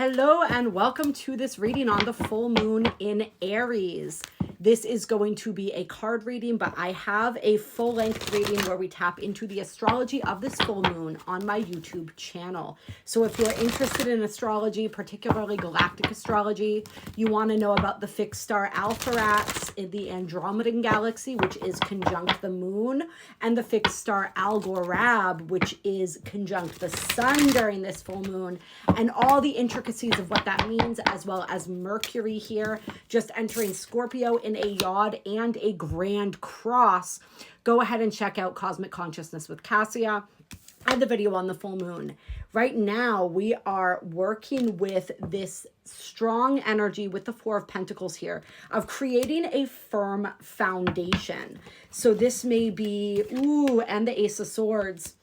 Hello and welcome to this reading on the full moon in Aries. This is going to be a card reading, but I have a full-length reading where we tap into the astrology of this full moon on my YouTube channel. So if you're interested in astrology, particularly galactic astrology, you want to know about the fixed star Alpheratz in the Andromedan galaxy, which is conjunct the moon, and the fixed star Algorab, which is conjunct the sun during this full moon, and all the intricacies of what that means, as well as Mercury here just entering Scorpio in a yod and a grand cross. Go ahead and check out Cosmic Consciousness with Cassia and the video on the full moon. Right now, we are working with this strong energy with the Four of Pentacles here of creating a firm foundation. So this may be, and the Ace of Swords,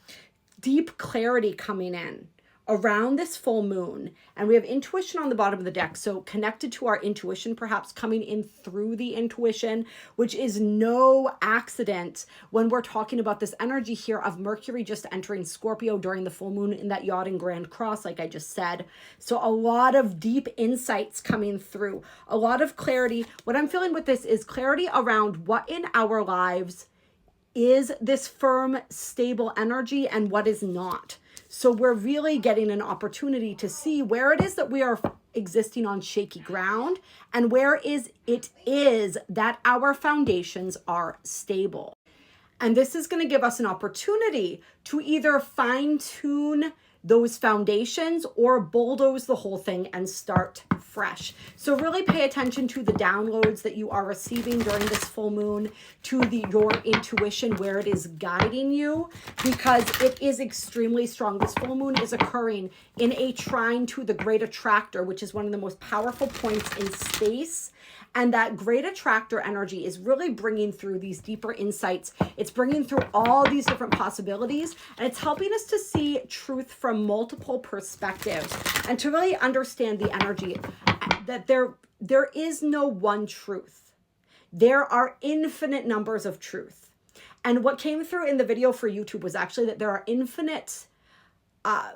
deep clarity coming in around this full moon. And we have intuition on the bottom of the deck. So connected to our intuition, perhaps coming in through the intuition, which is no accident when we're talking about this energy here of Mercury just entering Scorpio during the full moon in that yod and grand cross, like I just said. So a lot of deep insights coming through, a lot of clarity. What I'm feeling with this is clarity around what in our lives is this firm, stable energy and what is not. So we're really getting an opportunity to see where it is that we are existing on shaky ground and where it is that our foundations are stable. And this is going to give us an opportunity to either fine-tune those foundations or bulldoze the whole thing and start fresh. So really pay attention to the downloads that you are receiving during this full moon, to your intuition, where it is guiding you, because it is extremely strong. This full moon is occurring in a trine to the great attractor, which is one of the most powerful points in space. And that great attractor energy is really bringing through these deeper insights. It's bringing through all these different possibilities, and it's helping us to see truth from multiple perspectives and to really understand the energy that there is no one truth. There are infinite numbers of truth. And what came through in the video for YouTube was actually that there are infinite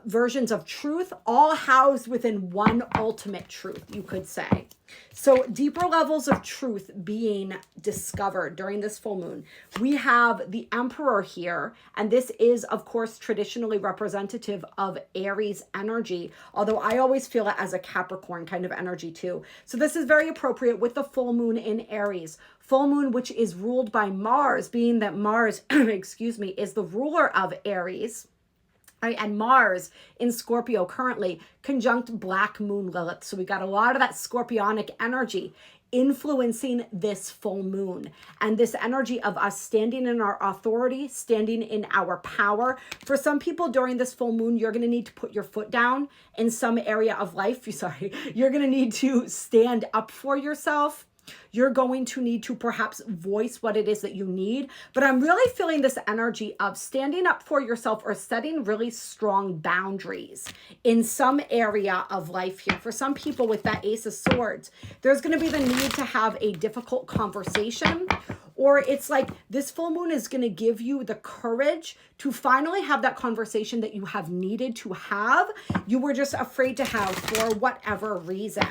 versions of truth, all housed within one ultimate truth, you could say. So deeper levels of truth being discovered during this full moon. We have the Emperor here, and this is, of course, traditionally representative of Aries energy, although I always feel it as a Capricorn kind of energy too. So this is very appropriate with the full moon in Aries. Full moon, which is ruled by Mars, being that Mars, excuse me, is the ruler of Aries. Right, and Mars in Scorpio currently conjunct Black Moon Lilith. So we got a lot of that scorpionic energy influencing this full moon. And this energy of us standing in our authority, standing in our power. For some people during this full moon, you're going to need to put your foot down in some area of life. You're going to need to stand up for yourself. You're going to need to perhaps voice what it is that you need. But I'm really feeling this energy of standing up for yourself or setting really strong boundaries in some area of life here. For some people with that Ace of Swords, there's going to be the need to have a difficult conversation. Or it's like this full moon is going to give you the courage to finally have that conversation that you have needed to have. You were just afraid to have for whatever reason.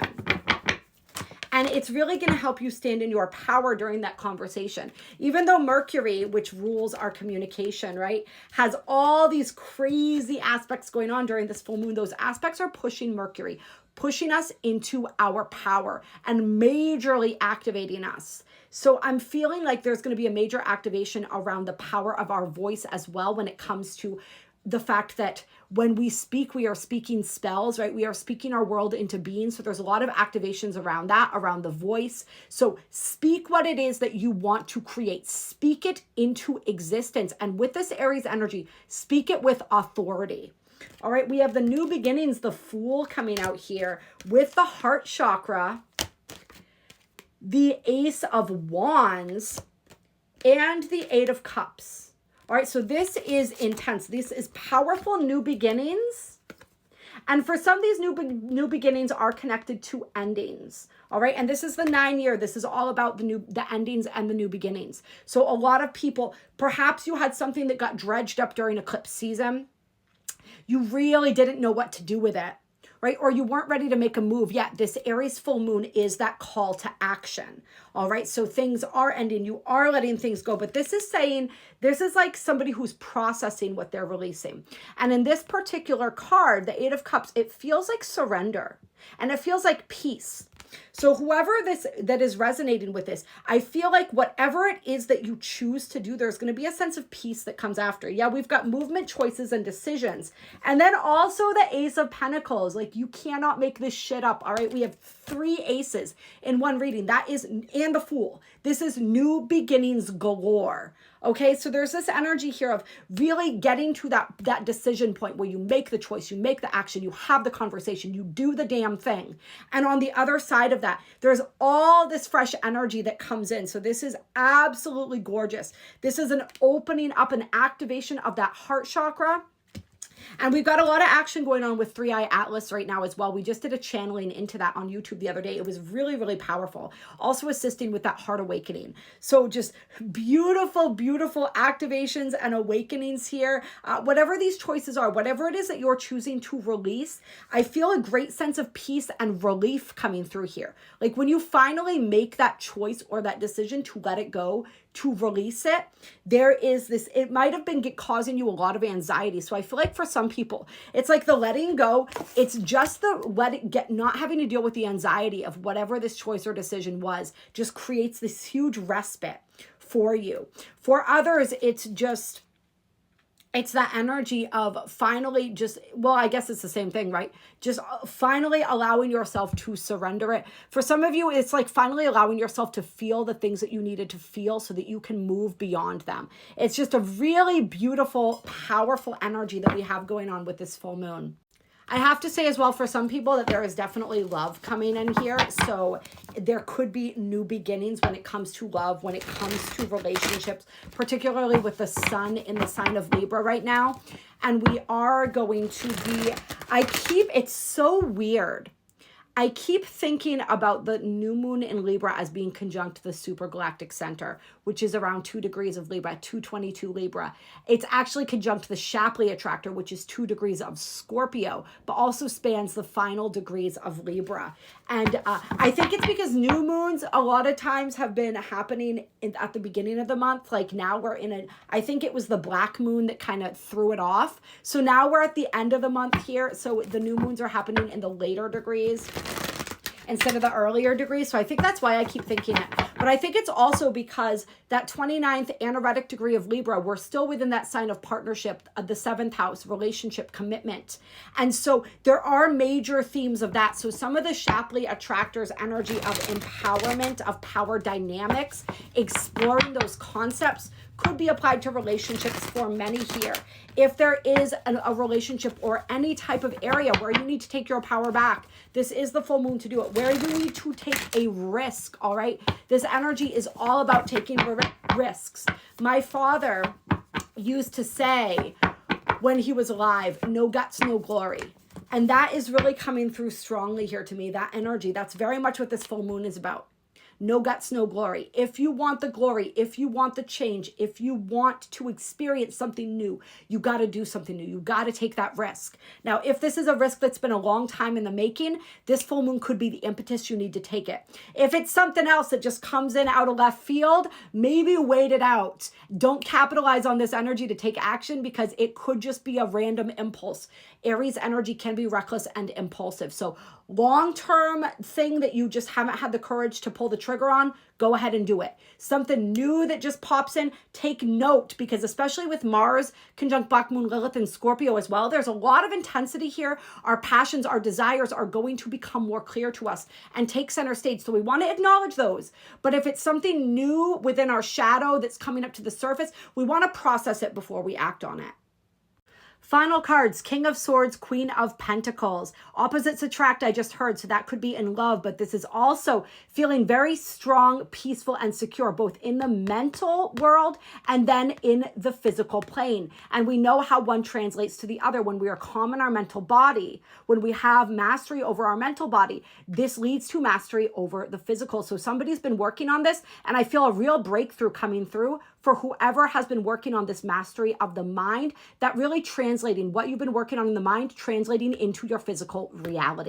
And it's really going to help you stand in your power during that conversation. Even though Mercury, which rules our communication, right, has all these crazy aspects going on during this full moon, those aspects are pushing Mercury, pushing us into our power and majorly activating us. So I'm feeling like there's going to be a major activation around the power of our voice as well when it comes to the fact that when we speak, we are speaking spells, right? We are speaking our world into being. So there's a lot of activations around that, around the voice. So speak what it is that you want to create. Speak it into existence. And with this Aries energy, speak it with authority. All right, we have the new beginnings, the Fool coming out here with the heart chakra, the Ace of Wands, and the Eight of Cups. All right, so this is intense. This is powerful new beginnings. And for some, these new beginnings are connected to endings. All right, and this is the 9-year. This is all about the endings and the new beginnings. So a lot of people, perhaps you had something that got dredged up during eclipse season. You really didn't know what to do with it. right? Or you weren't ready to make a move yet. This Aries full moon is that call to action. All right. So things are ending. You are letting things go. But this is saying, this is like somebody who's processing what they're releasing. And in this particular card, the Eight of Cups, it feels like surrender and it feels like peace. So whoever that is resonating with this, I feel like whatever it is that you choose to do, there's going to be a sense of peace that comes after. Yeah, we've got movement, choices, and decisions. And then also the Ace of Pentacles. Like, you cannot make this shit up. All right. We have 3 aces in one reading. That is, and the Fool. This is new beginnings galore. Okay, so there's this energy here of really getting to that decision point where you make the choice, you make the action, you have the conversation, you do the damn thing. And on the other side of that, there's all this fresh energy that comes in. So this is absolutely gorgeous. This is an opening up, an activation of that heart chakra. And we've got a lot of action going on with 3i Atlas right now as well. We just did a channeling into that on YouTube the other day. It was really, really powerful. Also assisting with that heart awakening. So just beautiful, beautiful activations and awakenings here. Whatever these choices are, whatever it is that you're choosing to release, I feel a great sense of peace and relief coming through here. Like when you finally make that choice or that decision to let it go, to release it, there is this, it might have been causing you a lot of anxiety. So I feel like for some people, it's like the letting go. It's just the not having to deal with the anxiety of whatever this choice or decision was, just creates this huge respite for you. For others, it's that energy of finally just, well, I guess it's the same thing, right? Just finally allowing yourself to surrender it. For some of you, it's like finally allowing yourself to feel the things that you needed to feel so that you can move beyond them. It's just a really beautiful, powerful energy that we have going on with this full moon. I have to say as well, for some people, that there is definitely love coming in here. So there could be new beginnings when it comes to love, when it comes to relationships, particularly with the sun in the sign of Libra right now. And we are going to be, it's so weird. I keep thinking about the new moon in Libra as being conjunct the supergalactic center, which is around 2 degrees of Libra, 222 Libra. It's actually conjunct the Shapley attractor, which is 2 degrees of Scorpio, but also spans the final degrees of Libra. And I think it's because new moons a lot of times have been happening at the beginning of the month. Like now we're I think it was the black moon that kind of threw it off. So now we're at the end of the month here. So the new moons are happening in the later degrees instead of the earlier degrees. So I think that's why I keep thinking it. But I think it's also because that 29th anaretic degree of Libra, we're still within that sign of partnership, the 7th house, relationship, commitment. And so there are major themes of that. So some of the Shapley attractors energy of empowerment, of power dynamics, exploring those concepts could be applied to relationships for many here. If there is a relationship or any type of area where you need to take your power back, this is the full moon to do it. Where you need to take a risk, all right? This energy is all about taking risks. My father used to say when he was alive, no guts, no glory. And that is really coming through strongly here to me, that energy. That's very much what this full moon is about. No guts, no glory. If you want the glory, if you want the change, if you want to experience something new, you got to do something new. You got to take that risk. Now, if this is a risk that's been a long time in the making, this full moon could be the impetus you need to take it. If it's something else that just comes in out of left field, maybe wait it out. Don't capitalize on this energy to take action because it could just be a random impulse. Aries energy can be reckless and impulsive. So long-term thing that you just haven't had the courage to pull the trigger on, go ahead and do it. Something new that just pops in, take note, because especially with Mars conjunct Black Moon Lilith and Scorpio as well, there's a lot of intensity here. Our passions, our desires are going to become more clear to us and take center stage. So we want to acknowledge those. But if it's something new within our shadow that's coming up to the surface, we want to process it before we act on it. Final cards, King of Swords, Queen of Pentacles. Opposites attract, I just heard, so that could be in love, but this is also feeling very strong, peaceful, and secure, both in the mental world and then in the physical plane. And we know how one translates to the other. When we are calm in our mental body, when we have mastery over our mental body, this leads to mastery over the physical. So somebody's been working on this, and I feel a real breakthrough coming through for whoever has been working on this mastery of the mind, that really translating what you've been working on in the mind, translating into your physical reality.